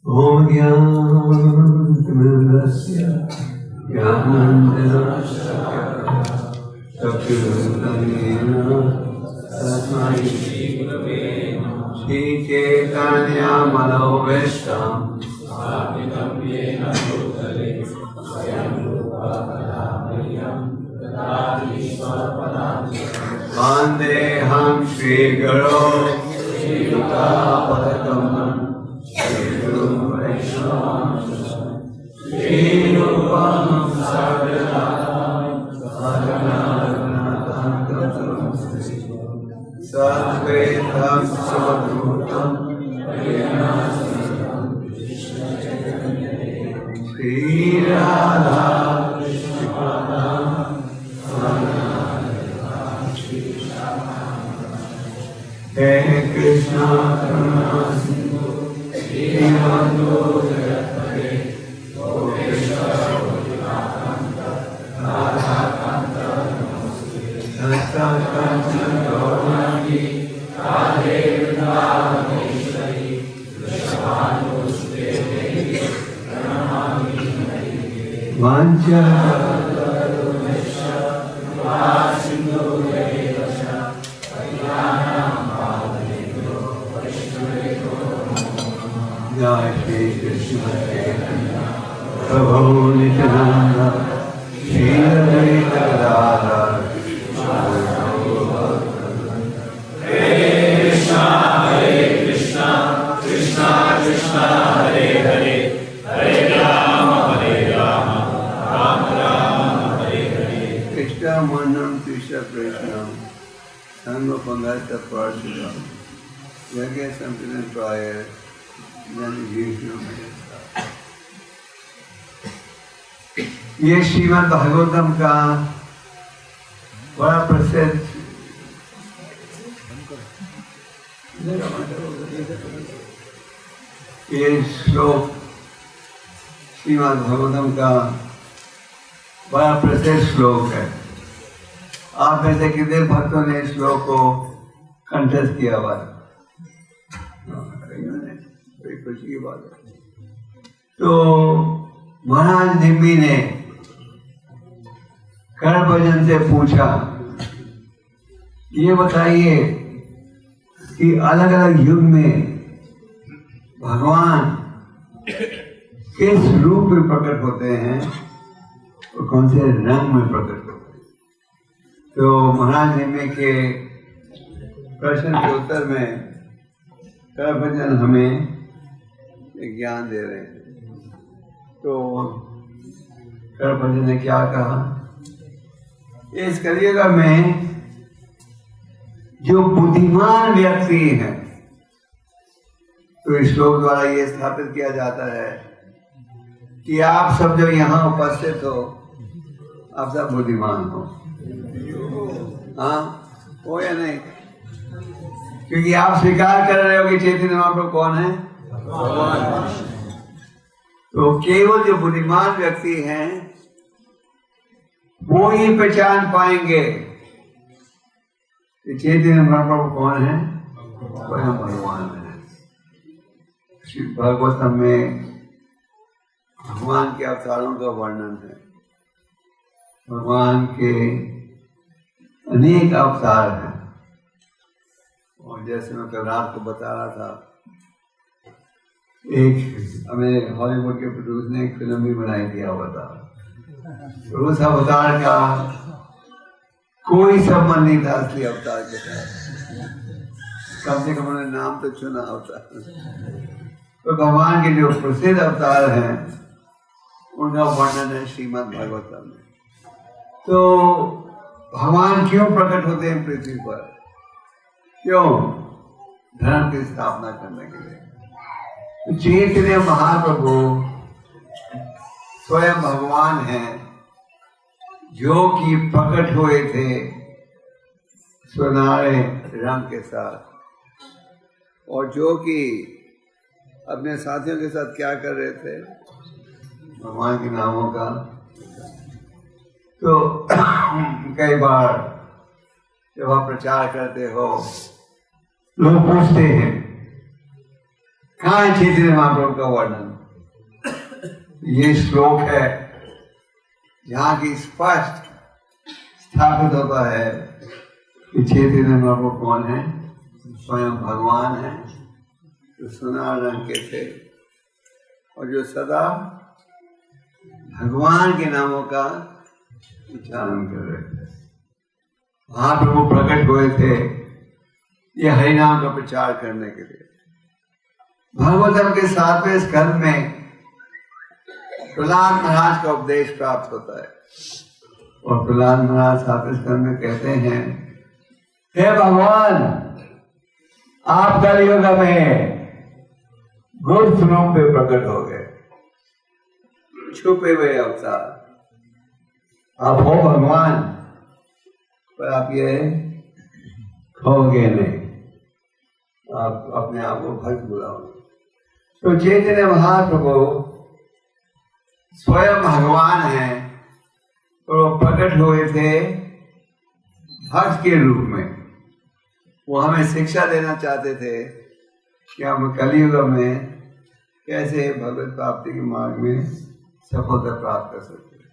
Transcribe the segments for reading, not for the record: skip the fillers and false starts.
Om Jnana-Timirasya Jnana-Shakya Chakshurudamena Tasmai Shri Chaitanya Manobhishtam Sthapitam Yena Bhutale Swayam Rupa Kadamriyam Dadati Swapadam Vandeham Shri Guru Shri Yuta Padakam Shri-Rupam Sarvadam Sadvaitam Savadhutam Shri-Radha Hare Krishna Karuna Sindhu Shri-Mandu Jagatpate Gopeshwara Gopikanta Radha Kanta Namaste Namaste Gaurani Radhe Vrindavaneshwari Vrishabhanusude Devi Pranamami Hare Vancha Karunesha Vasindhu Devasha Vajnanam Bhavanebhyo Vaishnavebhyo Jai Shri Krishna Chaitanya Prabhu Nityananda Shri Advaita Gadadhara Hare Krishna Hare Krishna Krishna Krishna Hare Hare Hare Rama Rama Hare Hare Krishna Manam Krishna Krishna Sangha Pangata Parshura Yagya Sampitan Praya ये श्रीमद् भागवतम का बड़ा प्रसिद्ध ये श्लोक श्रीमद् भागवतम का बड़ा प्रसिद्ध श्लोक है। आप में से कितने भक्तों ने इस श्लोक को कंठस्थ किया हुआ है? बड़ी खुशी की बात है। तो महाराज निम्बी ने कर्णभजन से पूछा, ये बताइए कि अलग अलग युग में भगवान किस रूप में प्रकट होते हैं और कौन से रंग में प्रकट होते हैं। तो महाराज निम्बी के प्रश्न के उत्तर में कर्णभजन हमें ज्ञान दे रहे हैं। तो कर्णभजन ने क्या कहा, इस कलियुग में जो बुद्धिमान व्यक्ति है, तो इस श्लोक द्वारा ये स्थापित किया जाता है कि आप सब जो यहाँ उपस्थित हो, आप सब बुद्धिमान हो। हाँ, हो या नहीं? क्योंकि आप स्वीकार कर रहे हो कि चैतन्य महाप्रभु कौन है? तो केवल जो बुद्धिमान व्यक्ति हैं वो ही पहचान पाएंगे कि चैतन्य महाप्रभु कौन है? वह भगवान है। श्री भागवतम में भगवान के अवतारों का वर्णन है। भगवान के अनेक अवतार हैं। और जैसे मैं कल रात को बता रहा था, एक हमें हॉलीवुड के प्रोड्यूसर ने एक फिल्म भी बनाई दिया हुआ था। तो उस अवतार का कोई संबंध नहीं था असली अवतार के साथ। कम से कम उन्होंने नाम तो चुना अवतार। तो भगवान के जो प्रसिद्ध अवतार हैं उनका वर्णन है श्रीमद् भागवतम में। तो भगवान क्यों प्रकट होते हैं पृथ्वी पर? क्यों? धर्म की स्थापना करने के लिए। चैतन्य महाप्रभु स्वयं भगवान हैं, जो कि प्रकट हुए थे सुनहरे रंग के साथ, और जो कि अपने साथियों के साथ क्या कर रहे थे, भगवान के नामों का। तो कई बार जब आप प्रचार करते हो, लोग पूछते हैं कहाँ है चैतन्य महाप्रभु का वर्णन। ये श्लोक है जहाँ की स्पष्ट स्थापित होता है कि चैतन्य महाप्रभु कौन है, स्वयं भगवान है, जो सुनहरे रंग के थे और जो सदा भगवान के नामों का उच्चारण कर रहे थे। महाप्रभु प्रकट हुए थे ये हरिनाम का प्रचार करने के लिए। भागवतम के 7वें स्कंद में प्रहलाद महाराज का उपदेश प्राप्त होता है, और प्रहलाद महाराज 7वें स्कंद में कहते हैं, हे भगवान, आप कलियुग में गुप्त रूप में प्रकट हो गए, छुपे हुए अवतार। आप हो भगवान, पर आप ये खोगे नहीं, आप अपने आप को भक्त बुलाओगे। तो चैतन्य महाप्रभु स्वयं भगवान है, और वो प्रकट हुए थे भक्त के रूप में। वो हमें शिक्षा देना चाहते थे कि हम कलियुग में कैसे भगवत प्राप्ति के मार्ग में सफलता प्राप्त कर सकते हैं।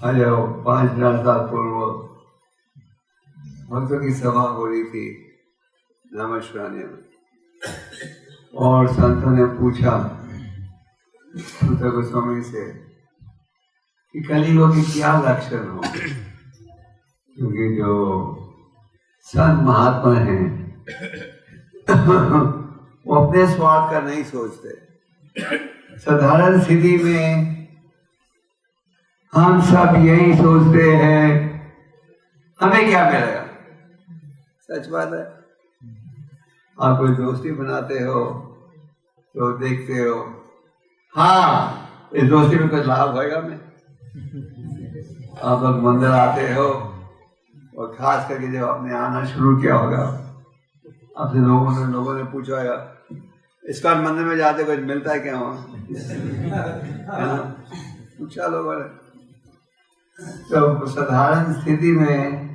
आज 5000 साल पूर्व भक्तों की सभा हो रही थी नमस्कारान्य में, और संतों ने पूछा सूत गोस्वामी से कि कलियुग के क्या लक्षण हो, क्योंकि जो संत महात्मा हैं वो अपने स्वार्थ का नहीं सोचते। साधारण स्थिति में हम सब यही सोचते हैं हमें क्या मिलेगा। सच बात है। आप कोई दोस्ती बनाते हो तो देखते हो, हाँ इस दोस्ती में कुछ लाभ होगा मैं। आप लोग मंदिर आते हो, और खास करके जब आपने आना शुरू किया होगा, आपसे लोगों ने पूछा होगा, इसका मंदिर में जाते कुछ मिलता है क्या वहाँ? पूछा लोगों ने। तो साधारण स्थिति में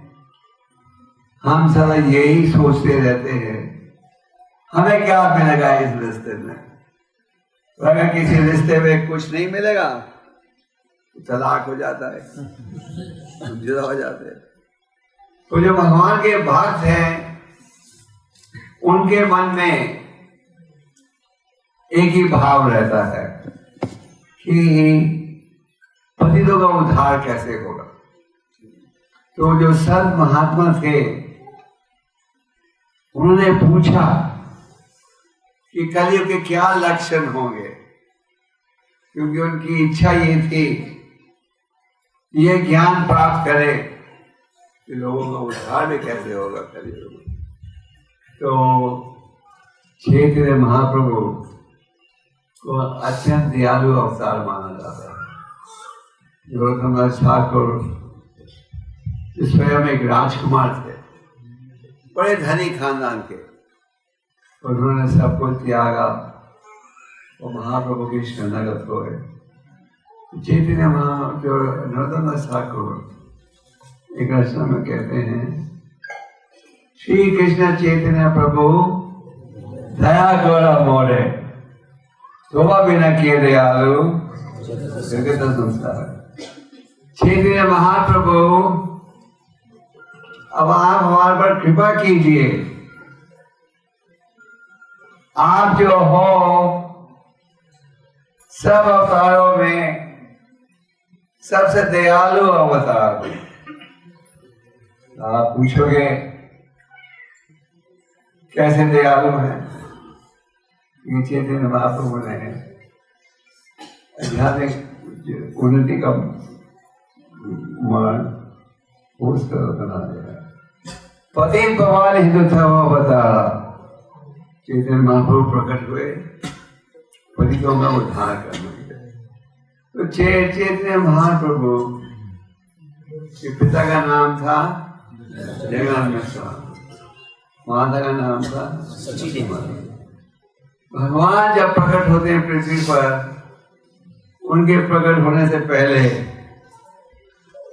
हम सदा यही सोचते रहते हैं हमें क्या मिलेगा इस रिश्ते में। तो अगर किसी रिश्ते में कुछ नहीं मिलेगा तो तलाक हो जाता है, जुदा हो जाते हैं। तो जो भगवान के भक्त हैं उनके मन में एक ही भाव रहता है कि पतितों का उद्धार कैसे होगा। तो जो संत महात्मा थे उन्होंने पूछा कि कलियुग के क्या लक्षण होंगे, क्योंकि उनकी इच्छा ये थी ये ज्ञान प्राप्त करे कि लोगों का उद्धार भी कैसे होगा कलियुग में। तो चैतन्य महाप्रभु को अत्यंत दयालु अवतार माना जाता है। गौतमदास ठाकुर स्वयं एक राजकुमार थे, बड़े धनी खानदान के, उन्होंने सब कुछ त्यागा और महाप्रभु की शरणागत हो गए। चैतन्य जो गौतमदास ठाकुर एक रचना में कहते हैं, श्री कृष्ण चैतन्य प्रभु दया गौरा मोरे, शोभा बिना किए दयालु जगत संसार। चैतन्य महाप्रभु अब आप हमारे पर कृपा कीजिए, आप जो हो सब अवतारों में सबसे दयालु अवतार। आप पूछोगे कैसे दयालु है? ये चैतन्य महाप्रभु ने आध्यात्मिक उन्नति का मान बना दिया। पतित पवान हिंदू था वो बता, चैतन्य महाप्रभु प्रकट हुए पतितों का उद्धार करने के लिए। तो चैतन्य महाप्रभु के पिता का नाम था जगन्नाथ मिश्रा। माता का नाम था सची माता। भगवान जब प्रकट होते हैं पृथ्वी पर, उनके प्रकट होने से पहले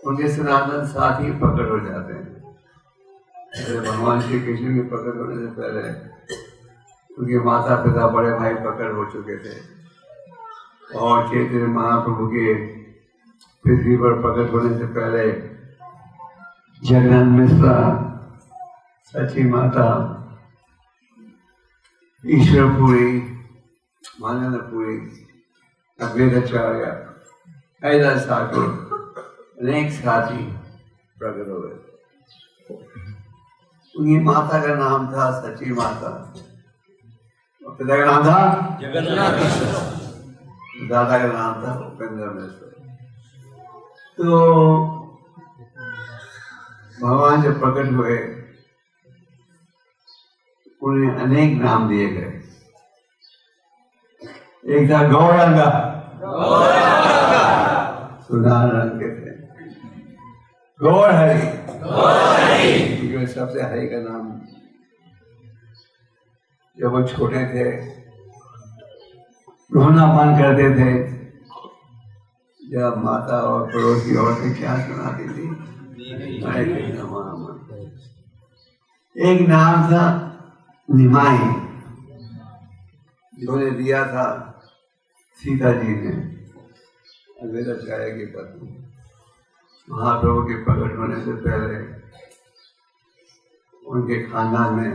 उनके सनातन साथी प्रकट हो जाते हैं। जैसे भगवान श्री कृष्ण के प्रकट होने से पहले उनके माता पिता बड़े भाई प्रकट हो चुके थे, और चैतन्य महाप्रभु के पृथ्वी पर प्रकट होने से पहले जगन्नाथ मिश्रा, सची माता, ईश्वरपुरी, मानंदपुरी, अद्वैताचार्य, हरिदास ठाकुर, अनेक साथी प्रकट हो गए। उनकी माता का नाम था सची माता, और पिता का नाम था जगन्नाथ मिश्र, दादा का नाम था उपेंद्र मिश्र। तो भगवान जब प्रकट हुए, उन्हें अनेक नाम दिए गए। एक था गौरंगा, सुधार रंग के थे। गौर हरि, क्योंकि सबसे हरि का नाम, जब वो छोटे थे रोनापन करते थे, जब माता और पड़ोस की औरतें क्या सुनाती थी, एक नाम था निमाई, जिन्होंने दिया था सीता जी ने, अद्वैताचार्य की पत्नी। महाप्रभु के प्रकट होने से पहले उनके खानदान में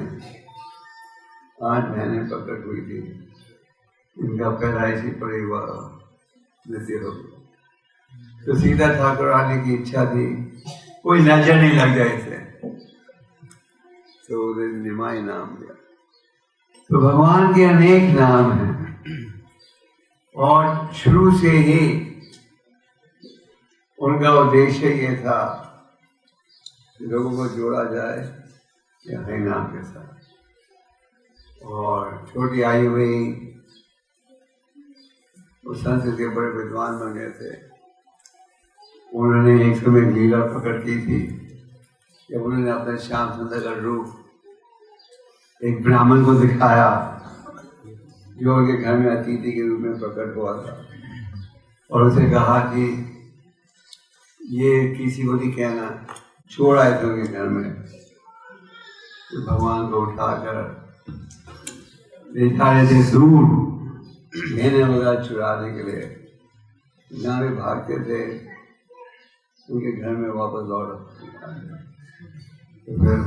8 बहनें प्रकट हुई थी। इनका पैदाइशी परिवार मृत्यु हो गया। तो सीता ठाकुर आने की इच्छा थी, कोई नजर नहीं लग जाए इसे, तो उन्हें निमाई नाम दिया। तो भगवान के अनेक नाम हैं, और शुरू से ही उनका उद्देश्य ये था कि लोगों को जोड़ा जाए या हरि नाम के साथ। और छोटी आयु में ही वो संस्कृत के बड़े विद्वान बन गए थे। उन्होंने एक समय लीला प्रकट की थी, जब उन्होंने अपने श्याम सुंदर का रूप एक ब्राह्मण को दिखाया, जो उनके घर में अतिथि के रूप में प्रकट हुआ था, और उसे कहा कि ये किसी को नहीं कहना, छोड़ आए थे उनके घर में। तो भगवान को उठाकर ले जा रहे थे दूर, मैंने वगैरह चुराने के लिए, जहाँ भी भागते थे उनके घर में वापस लौट। तो फिर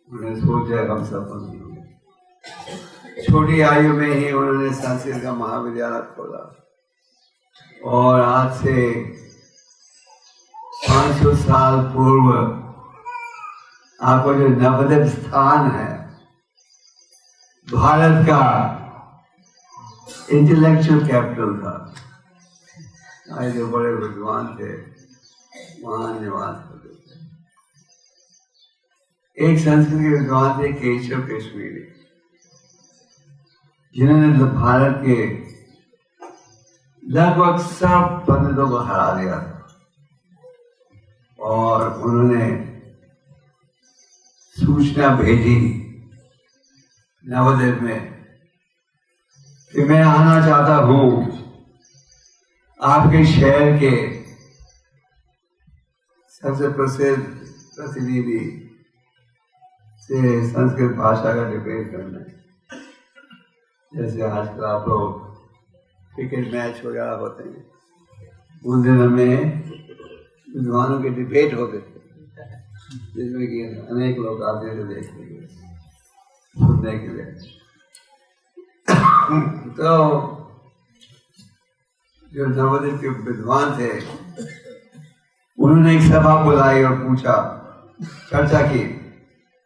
उन्हें सोचा हम सफल नहीं होंगे। छोटी आयु में ही उन्होंने संस्कृत का महाविद्यालय खोला, और आज से 500 साल पूर्व आपको जो नवद्वीप स्थान है, भारत का इंटेलेक्चुअल कैपिटल था। आज जो बड़े विद्वान थे वहां निवास करते थे। एक संस्कृत के विद्वान थे केशव कश्मीरी, जिन्होंने भारत के लगभग सब पंडितों को हरा दिया था, और उन्होंने सूचना भेजी नवद्वीप में कि मैं आना चाहता हूं आपके शहर के सबसे प्रसिद्ध प्रतिनिधि से संस्कृत भाषा का डिबेट करना। जैसे आजकल आप लोग क्रिकेट मैच वगैरह होते हैं, उन दिनों में विद्वानों के डिबेट होते थे, जिसमें कि अनेक लोग आते थे देखने के लिए, सुनने के लिए। तो जो नवद्वीप के विद्वान थे, उन्होंने एक सभा बुलाई और पूछा, चर्चा की,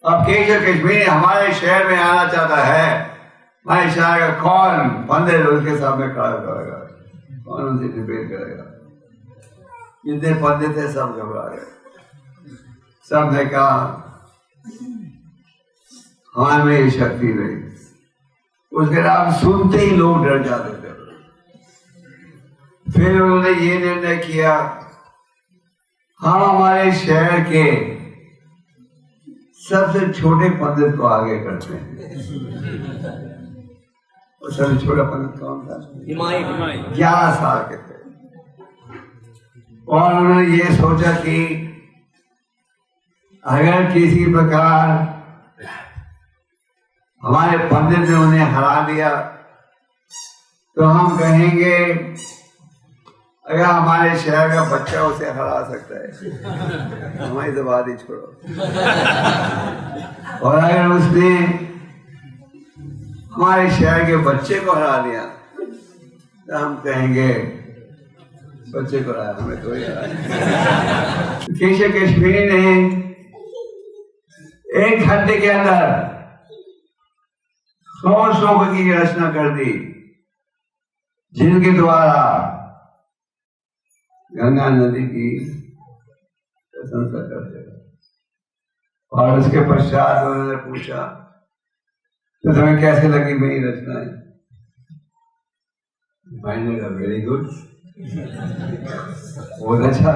अब केशव कश्मीरी हमारे शहर में आना चाहता है, हमारे शहर का कौन पंडित उसके सामने खड़ा करेगा, कौन उनसे डिबेट करेगा। जितने पंडित थे सब घबरा गए। सब ने कहा हाँ में ये शक्ति नहीं। उसके नाम सुनते ही लोग डर जाते थे। फिर उन्होंने ये निर्णय किया, हम हमारे शहर के सबसे छोटे पंडित को आगे करते हैं। और सबसे छोटा पंडित कौन था? 11 साल के थे। और उन्होंने ये सोचा कि अगर किसी प्रकार हमारे पंडित ने उन्हें हरा दिया तो हम कहेंगे अगर हमारे शहर का बच्चा उसे हरा सकता है, हमारी तो बात ही छोड़ो। और अगर उसने हमारे शहर के बच्चे को हरा दिया तो हम कहेंगे बच्चे को हराया, हमें तो ही हराया। केशव कश्मीरी ने 1 घंटे के अंदर 100 श्लोकों की रचना कर दी, जिनके द्वारा गंगा नदी की प्रशंसा करते। और उसके पश्चात उन्होंने पूछा तो तुम्हें कैसे लगी मेरी रचनाएं? मैंने कहा वेरी गुड, बहुत अच्छा।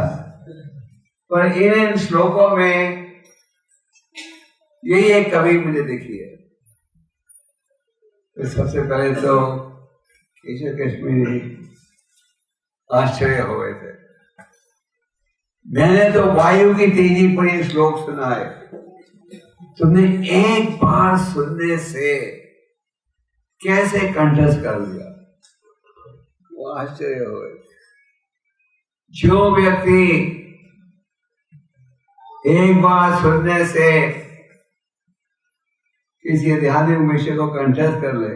पर इन श्लोकों में यही एक कवि मुझे दिखी है। तो सबसे पहले तो केशव कश्मीरी आश्चर्य हो गए थे। मैंने तो वायु की तेजी पर ये श्लोक सुना है, तुमने एक बार सुनने से कैसे कंठस्थ कर लिया? वो आश्चर्य हो गए। जो व्यक्ति एक बार सुनने से किसी आध्यात्मिक विषय को कंठस्थ कर ले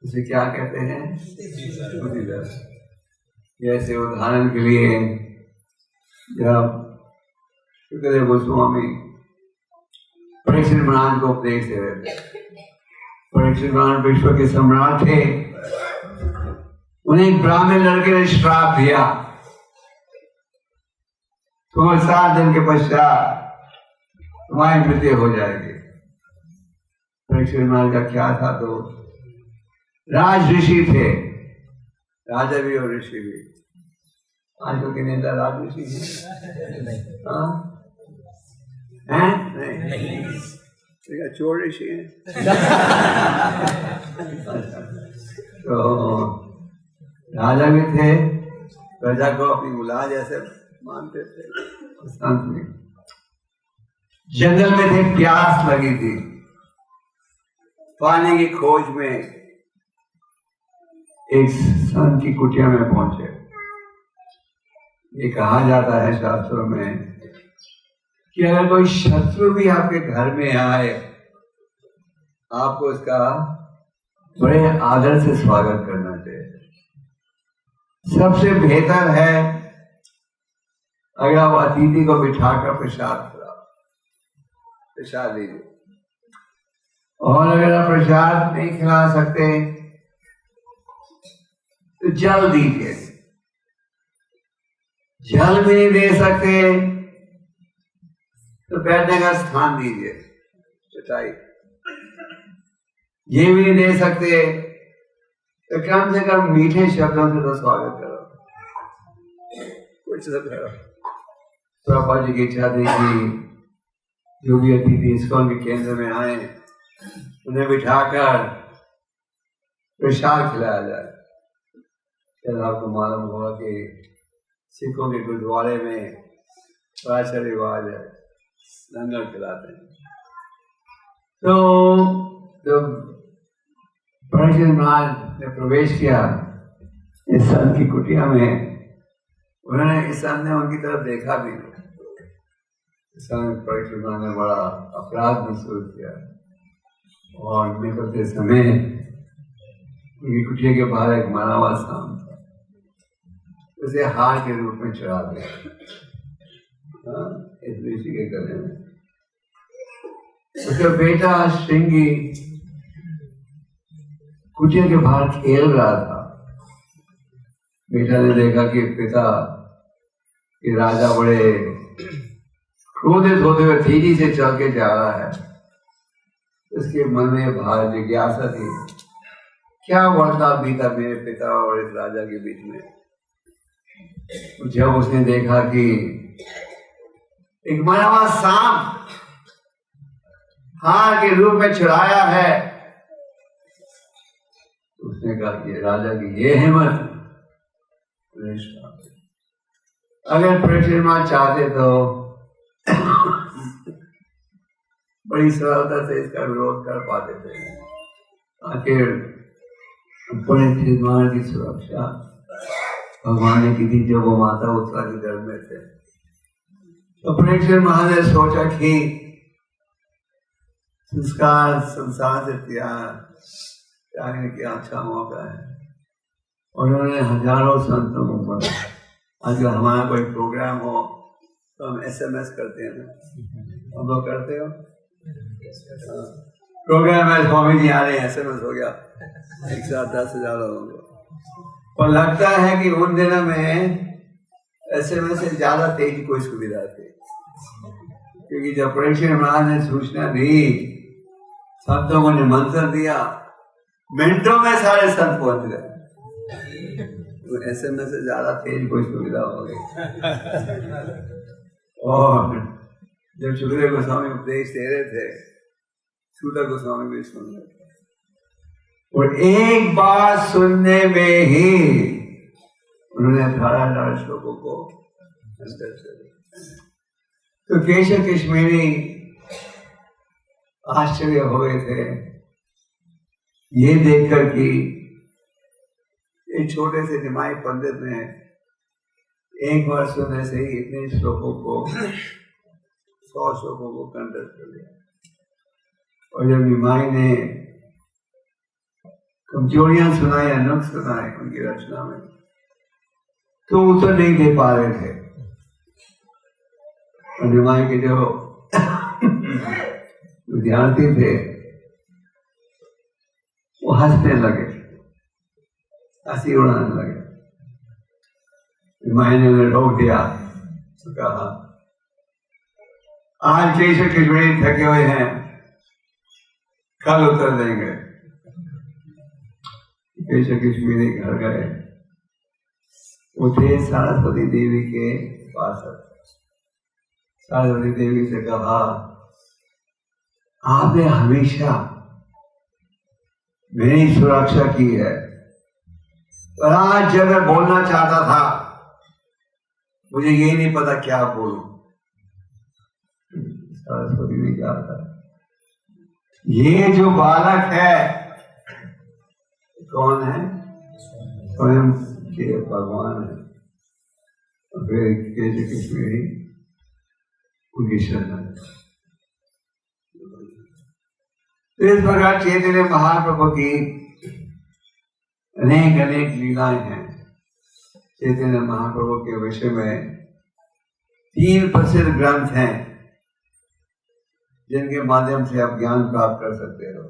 उसे क्या कहते हैं? बुद्धिदर्श। जैसे उदाहरण के लिए जब शुक्रदेव गोस्वामी परीक्षित महाराज को उपदेश दे रहे थे, परीक्षित महाराज विश्व के सम्राट थे, उन्हें एक ब्राह्मण लड़के ने श्राप दिया तो 7 दिन के पश्चात तुम्हारी मृत्यु हो जाएगी। परीक्षित महाराज का क्या था? तो राज ऋषि थे, राजा भी और ऋषि भी। आजकल के नेता राज ऋषि हैं? नहीं, चोर ऋषि हैं। तो राजा भी थे, प्रजा को अपनी औलाद जैसे मानते थे। अंत में जंगल में थे, प्यास लगी थी, पानी की खोज में एक संत की कुटिया में पहुंचे। ये कहा जाता है शास्त्रों में कि अगर कोई शत्रु भी आपके घर में आए, आपको उसका बड़े आदर से स्वागत करना चाहिए। सबसे बेहतर है अगर आप अतिथि को बिठाकर प्रसाद खिलाओ, प्रसाद दीजिए। और अगर आप प्रसाद नहीं खिला सकते तो जल दीजिए। जल भी नहीं दे सकते तो बैठने का स्थान दीजिए, चटाई। ये भी नहीं दे सकते तो कम से कम मीठे शब्दों से तो स्वागत करो, कुछ तो करो। प्रभा जी की इच्छा थी कि जो भी अतिथि इस्कॉन के केंद्र में आए उन्हें बिठाकर प्रसाद खिलाया जाए। फिर आपको मालूम होगा कि सिखों के गुरुद्वारे में बड़ा अच्छा रिवाज है, लंगर खिलाते हैं। तो जब परीक्षित महाराज ने प्रवेश किया इस संत की कुटिया में, उन्होंने इस संत ने उनकी तरफ देखा भी नहीं। परीक्षित महाराज ने बड़ा अपराध महसूस किया और निकलते समय उनकी कुटिया के बाहर एक मरा हुआ सांप था, उसे हार के रूप में चढ़ा दिया इस ऋषि के गले में। उसका बेटा श्रृंगी कुटिया के बाहर खेल रहा था। बेटा ने देखा कि पिता के राजा बड़े क्रोधित होते हुए तेजी से चल के जा रहा है। उसके मन में भार जिज्ञासा थी, क्या वार्तालाप बीता मेरे पिता और इस राजा के बीच में। जब उसने देखा कि एक मरा हुआ सांप हार के रूप में चढ़ाया है। उसने कहा कि राजा की ये हिम्मत। अगर परीक्षित महाराज चाहते तो बड़ी सरलता से इसका विरोध कर पाते थे। आखिर परीक्षित महाराज की सुरक्षा भगवान ने की थी जब वो माता उत्तरा के गर्भ में थे। तो परीक्षित महाराज ने सोचा कि संस्कार संसार से त्यागने की अच्छा मौका है। उन्होंने हजारों संतों को बोला, अगर हमारा कोई प्रोग्राम हो तो हम SMS करते हैं। हम लोग करते हो प्रोग्राम है, स्वामी जी आ रहे हैं, SMS हो गया, एक साथ 10,000 होंगे। और लगता है कि उन दिनों में SMS से ज्यादा तेजी कोई सुविधा थी, क्योंकि जब परीक्षित महाराज ने सूचना दी, संतों को निमंत्रण दिया, मिनटों में सारे संत पहुंच गए। तो SMS से ज्यादा तेज कोई सुविधा हो गई। और जब सुखदेव गोस्वामी उपदेश दे रहे थे, सूत गोस्वामी भी सुन रहे थे, और एक बार सुनने में ही उन्होंने 18 श्लोकों को अंतर चले। तो केशव कश्मीरी आश्चर्य हो गए थे ये देखकर कि एक छोटे से निमाई पंडित ने एक बार सुनने से ही इतने श्लोकों को 100 श्लोकों को कंठस्थ कर लिया। और जब निमाई ने कमजोरियां सुनाई, नुक्स सुनाए उनकी रचना में, तो उत्तर नहीं दे पा रहे थे। और निमाई के जो विद्यार्थी थे वो हंसने लगे, हंसी उड़ाने लगे। निमाई ने रोक दिया, तो कहा आज केशव कश्मीरी थके हुए हैं, कल उत्तर देंगे। केशव कश्मीरी घर गए, वो थे सरस्वती देवी के पास। सरस्वती देवी से कहा, आपने हमेशा मेरी सुरक्षा की है, पर आज जब मैं बोलना चाहता था मुझे ये नहीं पता क्या बोलूं। सरस्वती ने कहा था, ये जो बालक है कौन है? स्वयं के भगवान है। और फिर केशव कश्मीरी उनकी शरण। तो इस प्रकार चैतन्य महाप्रभु की अनेक अनेक लीलाएं हैं। चैतन्य महाप्रभु के विषय में 3 प्रसिद्ध ग्रंथ हैं जिनके माध्यम से आप ज्ञान प्राप्त कर सकते हो।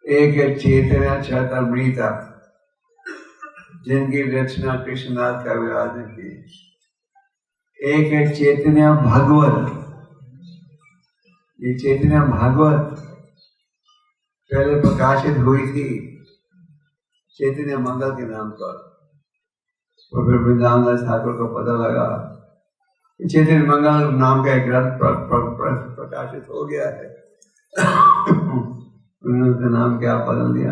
एक है चैतन्य चरितामृत, जिनकी रचना कृष्णदास कविराज ने की। एक है चैतन्य भागवत। ये चैतन्य भागवत पहले प्रकाशित हुई थी चैतन्य मंगल के नाम पर, और फिर वृंदावन दास ठाकुर को पता लगा चैतन्य मंगल नाम का एक ग्रंथ प्रकाशित हो गया है। उन्होंने उसका नाम क्या बदल दिया,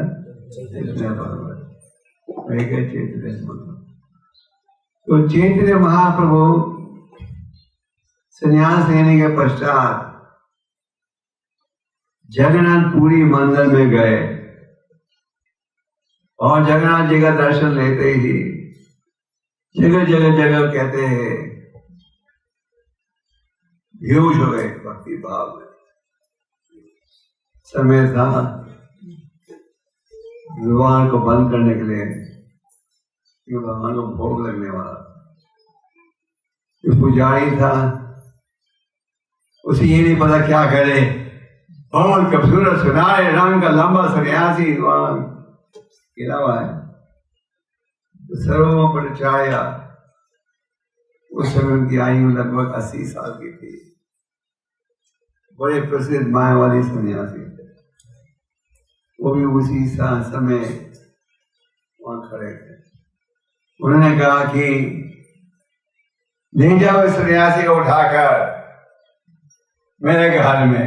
चैतन्य भागवत। एक है चैतन्य मंगल। तो चैतन्य महाप्रभु संन्यास लेने के पश्चात जगन्नाथपुरी मंदिर में गए, और जगन्नाथ जी का दर्शन लेते ही जगह जगह जगह कहते हैं बेहोश हो गए भक्ति भाव में। समय था भगवान को बंद करने के लिए, क्योंकि भगवान को भोग लगने वाला। जो पुजारी था उसे ये नहीं पता क्या करे, और खूबसूरत सुनारे रंग का लंबा सन्यासी गिरा हुआ है। तो सर्वों पर छाया। उस समय उनकी आयु लगभग 80 साल की थी। बड़े प्रसिद्ध मायावादी सन्यासी थे, वो भी उसी समय वहां खड़े थे। उन्होंने कहा कि ले जाओ इस सन्यासी को उठाकर मेरे घर में,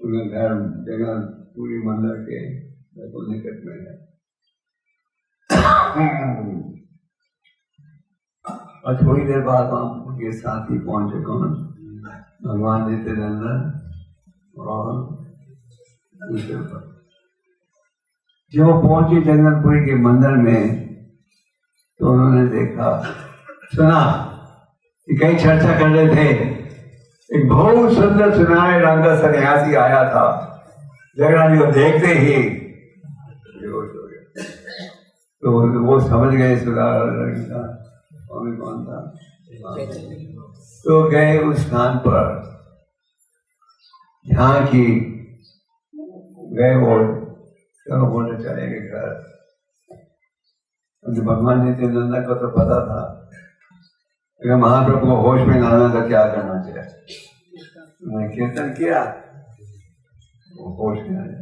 उनका घर जगह पूरी मंदिर के बिल्कुल निकट में है। और थोड़ी देर बाद उनके साथ ही पहुंचे कौन? भगवान नित्यानंद और दूसरे पर। जो पहुंचे जगन्नाथपुरी के मंदिर में तो उन्होंने देखा, सुना कि कई चर्चा कर रहे थे, एक बहुत सुंदर सुनहरे रंग का सन्यासी आया था। जगन्नाथ जी को देखते ही बेहोश हो गया। तो वो समझ गए सुनहरे रंग का कौन था। तो गए उस स्थान पर जहाँ की गए वो बोलने चले गए घर। भगवान नित्यानंद को तो पता था कि महाप्रभु को होश में लाना तो क्या करना चाहिए। उन्होंने कीर्तन किया, वो होश में आया।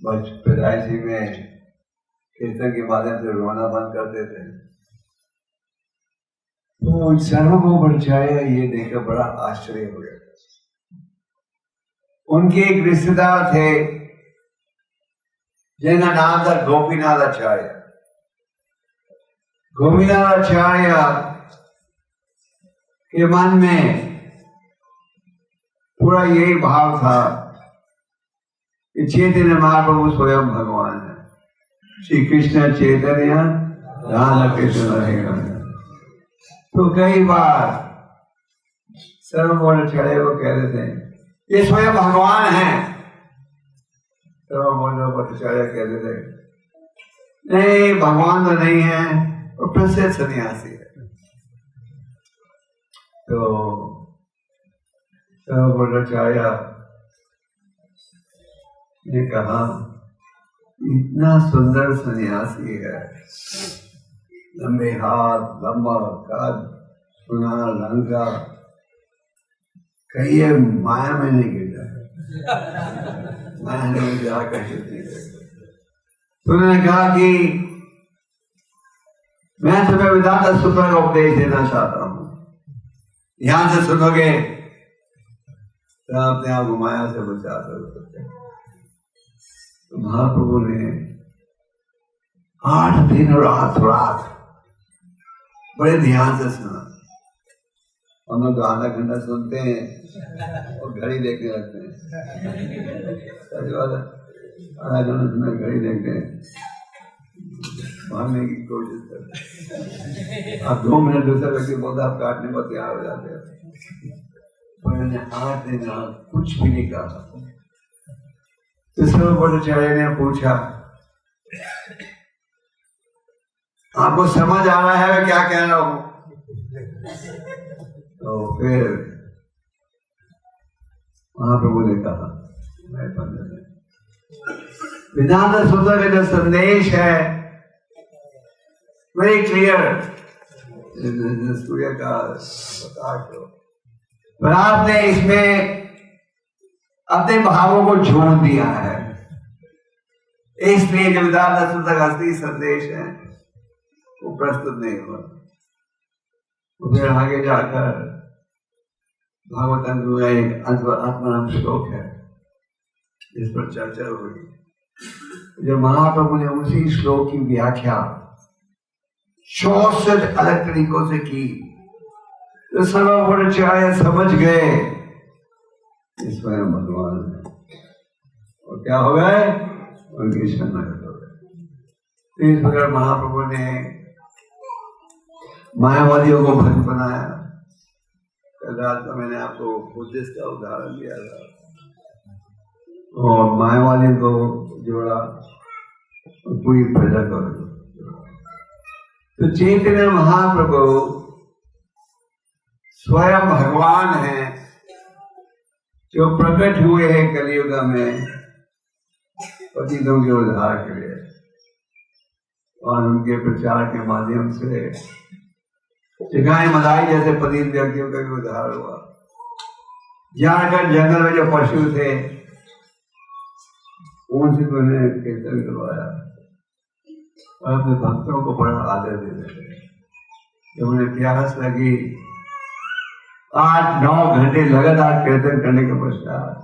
बस पैदाइशी में कीर्तन के माध्यम से रोना बंद कर देते। तो सर्वभूमचार्य ये देखकर बड़ा आश्चर्य हो गया। उनके एक रिश्तेदार थे जिनका नाम था गोपीनाथ आचार्य। गोपीनाथ आचार्य के मन में पूरा यही भाव था कि चैतन्य महाप्रभु स्वयं भगवान है। श्री कृष्ण चैतन्य राधा कृष्ण रहेगा। तो कई बार सर्वभूमचार्य को कह रहे थे ये स्वयं भगवान है। सर्वभूमचार्य कहते थे नहीं, भगवान तो नहीं है, और प्रसिद्ध सन्यासी है। तो सर्वभूमचार्य ने कहा इतना सुंदर सन्यासी है, लंबे हाथ, लंबा कद, सुनहरा रंग का, कहीं ये माया में नहीं गिर जाए। माया नहीं जाकर तो उन्होंने कहा कि मैं तुम्हें वेदांत सूत्र का उपदेश देना चाहता हूं, ध्यान से सुनोगे तो अपने आप माया से बचा सकते। तो महाप्रभु ने 8 दिन और 8 रात बड़े ध्यान से सुना। हम लोग तो आधा घंटा सुनते हैं और घड़ी देखने लगते हैं। आधा घंटा सुना घड़ी देखते हैं, मारने की कोशिश करते हैं। आप 2 मिनट दूसरा व्यक्ति बोलता आप काटने को तैयार हो जाते हैं। उन्होंने 8 दिन कुछ भी नहीं कहा। तो सर्वभूमचार्य ने पूछा आपको समझ आ रहा है मैं क्या कह रहा हूं? तो फिर महाप्रभु ने कहा वेदांत सूत्र का जो संदेश है वेरी क्लियर, सूर्य का प्रकाश हो, पर आपने इसमें अपने भावों को जोड़ दिया है। इसलिए जो वेदांत सूत्र का असली संदेश है वो प्रस्तुत नहीं हुआ। फिर आगे जाकर भागवतम में एक आत्माराम श्लोक है जिस पर चर्चा हुई। जब महाप्रभु ने उसी श्लोक की व्याख्या 64 अलग तरीकों से की तो सर्वभूमचार्य समझ गए स्वयं भगवान है। और क्या हो गए? उनकी शरणागत हो गए। तो इस प्रकार महाप्रभु ने मायावादियों को भक्त बनाया। कल रात को मैंने आपको बुद्धिस्ट का उदाहरण दिया था और मायावादियों को जोड़ा और पूरी प्रजा को जोड़ा। तो चैतन्य महाप्रभु स्वयं भगवान है जो प्रकट हुए हैं कलियुग में पतितों के उद्धार के लिए, और उनके प्रचार के माध्यम से जगाए मदाई जैसे पतित व्यक्तियों का भी उद्धार हुआ। जाकर जंगल में जो पशु थे उनसे उन्हें कीर्तन करवाया और अपने भक्तों को बड़ा आदर देते थे। जब उन्हें प्यास लगी 8-9 घंटे लगातार कीर्तन करने के पश्चात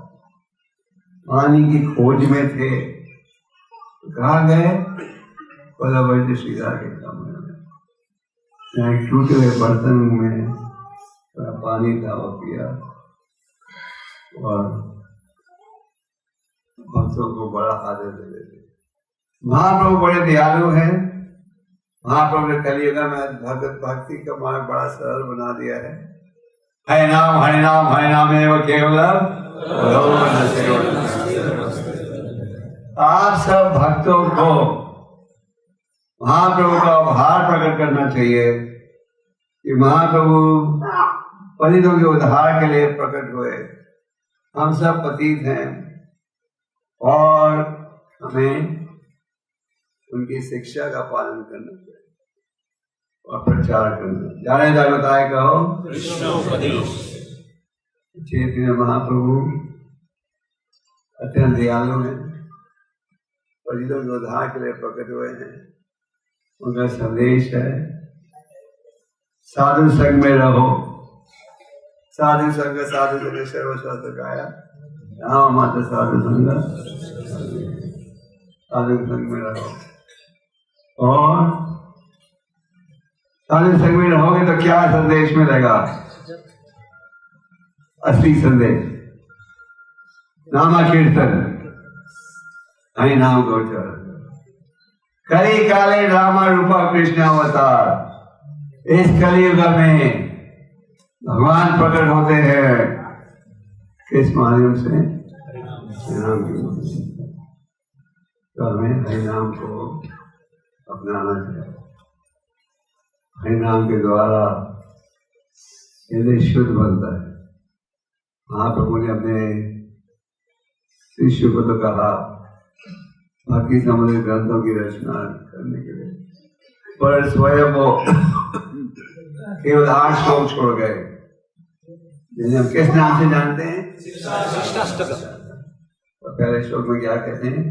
पानी की खोज में थे, तो कहाँ गए? बोला वैद्य श्रीधर के कमरे में, यहाँ एक टूटे हुए बर्तन में थोड़ा पानी था, वो पिया और भक्तों को बड़ा आदर दे देते। महाप्रभु बड़े दयालु हैं। महाप्रभु ने कलियुग में भगत भक्ति का मार्ग बड़ा सरल बना दिया है। हरे नाम हरे नाम हरे नाम एवं केवलम। आप सब भक्तों को महाप्रभु का आभार प्रकट करना चाहिए कि महाप्रभु पतितों के उद्धार के लिए प्रकट हुए। हम सब पतित हैं और हमें उनकी शिक्षा का पालन करना चाहिए और प्रचार करना। जाने जा बताए कहो चैतन्य महाप्रभु अत्यंत दयालु हैं, पतितों के उद्धार के लिए प्रकट हुए हैं। उनका संदेश है साधु संग में रहो। साधु संग सर्वशास्त्र गाया, यहाँ माता साधु संग, साधु संग में रहो। और साधु संग में रहोगे तो क्या संदेश मिलेगा? असली संदेश नामा कीर्तन, हरि नाम गोचर। कली काले रामा रूपा कृष्ण अवतार। इस कलियुग में भगवान प्रकट होते हैं किस माध्यम से? नाम के माध्यम से। तो हमें हरि नाम को अपनाना चाहिए। हरि नाम के द्वारा हृदय शुद्ध बनता है। महाप्रभु ने अपने शिष्य को तो कहा भक्ति संबंधित ग्रंथों की रचना करने के लिए, पर स्वयं वो केवल 8 श्लोक छोड़ गए, जिन्हें हम किस नाम से जानते हैं? तो पहले श्लोक में क्या कहते हैं?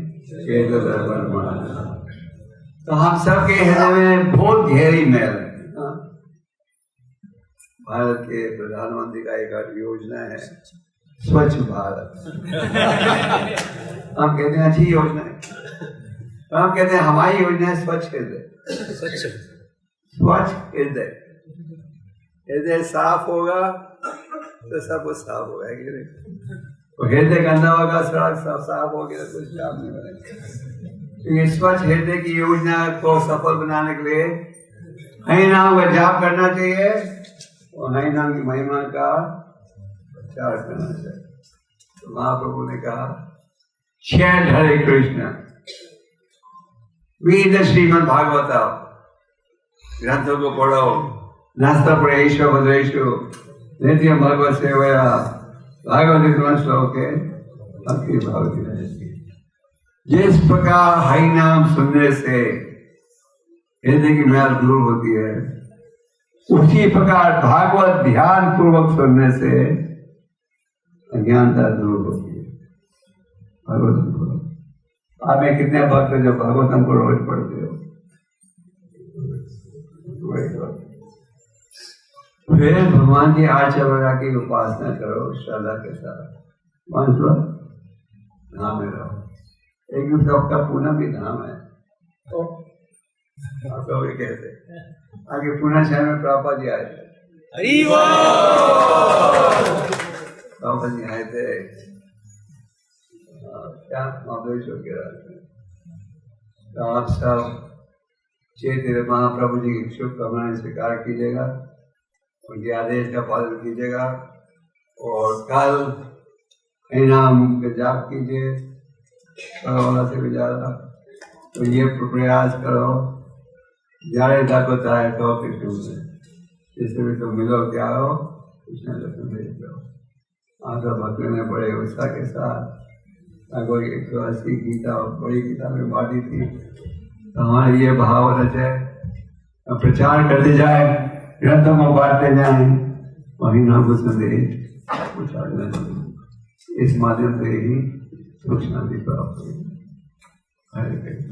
तो हम सब के हृदय में बहुत गहरी मैल है। भारत के प्रधानमंत्री का एक योजना है स्वच्छ भारत। हम कहते हैं अच्छी योजना है, हम कहते हैं हमारी योजना है स्वच्छ हृदय। स्वच्छ हृदय, हृदय साफ होगा तो सब कुछ साफ होगा। तो हृदय गंदा होगा, सड़क साफ होगी तो कुछ काम नहीं बनेगा। ये स्वच्छ हृदय की योजना को सफल बनाने के लिए हरि नाम का जाप करना चाहिए और हरि नाम की महिमा का प्रचार करना चाहिए। तो महाप्रभु ने कहा chant Hare Krishna, read the Shrimad Bhagavat, ग्रंथों को पढ़ो। नास्ता पढ़ेशो भद्रेशो नित्यम भगवत सेवया भागवत श्लोके भक्ति भावती रहती। जिस प्रकार हरि नाम सुनने से हृदय की मैल दूर होती है, उसी प्रकार भागवत ध्यान पूर्वक सुनने से अज्ञानता दूर होती है। भागवत आप में कितने भक्त जो भागवतम को रोज पढ़ते हो? फिर भगवान की आचरण की उपासना करो श्रद्धा के साथ। धाम में रहो। एक आपका पूना भी धाम है। आप लोग कहते आगे पूना शहर में प्रभुपाद जी आए थे। प्रभुपाद जी आए थे क्या महाबलेश्वर के रास्ते। तो आप सब चैतन्य महाप्रभु जी की शुभकामनाएं स्वीकार कीजिएगा, उनके आदेश का पालन कीजिएगा और कल हरि नाम का जाप कीजिए वाला से भी ज्यादा। तो ये प्रयास करो जाने तक होता है तो कृष्ण से जिससे भी तुम मिलो क्या हो कृष्ण दर्शन भेज दो। आशा भक्तों ने बड़े उत्साह के साथ लगभग 180 गीता और बड़ी किताबें बांटी थी। तो हमारे ये भाव रचे प्रचार करते जाए, ग्रंथों को बांटते जाए, वही नाम को संदेश पहुँचाना चाहिए। इस माध्यम से ही सुख शांति प्राप्त हुई। हरे कृष्ण।